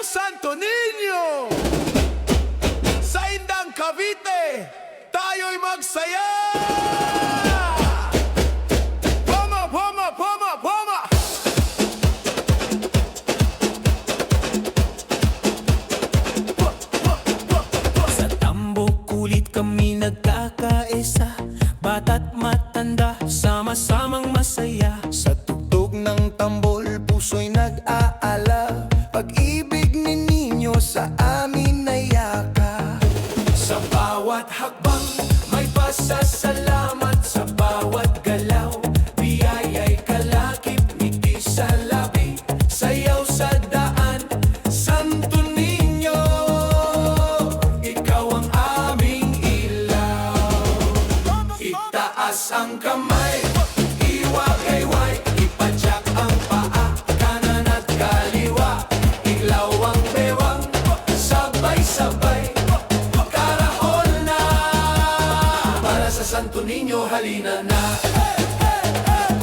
ng Santo Niño! Sa Indang Cavite, tayo'y magsaya! Poma, poma, poma, poma! Sa tambo kulit kami nagkakaisa, bata't matanda, sama-samang masaya. Sa tugtog ng tambol, puso'y nag-aalab. Pag-ibig ni Niño sa amin na yaka. Sa bawat hakbang, may pasasalamat. Sa bawat galaw, biyaya'y kalakip. Ngiti sa labi, sayaw sa daan. Santo Niño, ikaw ang aming ilaw. Itaas ang kamay, iwagayway, ipadyak ang paa, kanan at kaliwa, iglaw ang bewang, sabay-sabay, karahol na. Para sa Santo Niño, halina na.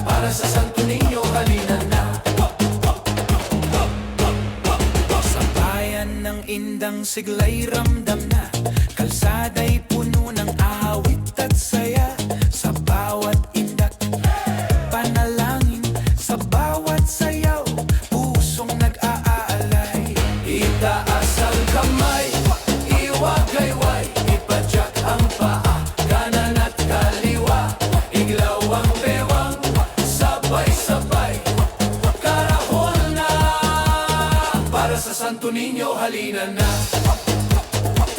Para sa Santo Niño, halina na. Sa bayan ng Indang sigla'y ramdam na, kalsada'y puno ng awit at saya. Sa bawat indak, panalangin, sa bawat sayaw, pusong nag-aalay. Itaas ang kamay, iwagayway, ipadyak ang paa, kanan at kaliwa, iglaw ang bewang, sabay-sabay, karahol na. Para sa Santo Niño, halina na.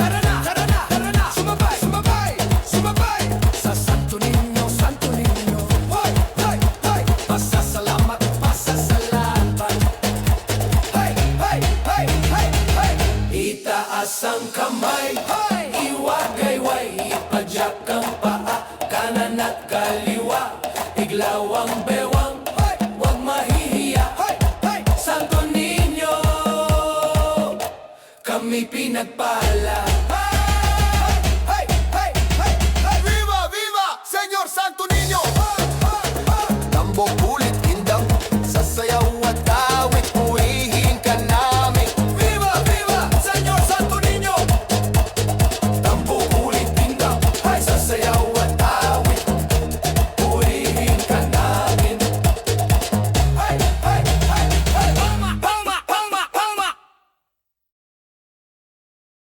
Tara na, tara na, tara na, sumabay, sumabay, sumabay. Sa Santo Niño, Santo Niño, hoy, hoy, hoy. Pasasalamat, pasasalamat. Hey, hey, hey, hey, hey. Itaas ang kamay, iwagayway, ipadyak ang paa, kanan at kaliwa, iglaw ang bewang, huwag mahihiya. Santo Niño, kami pinagpala.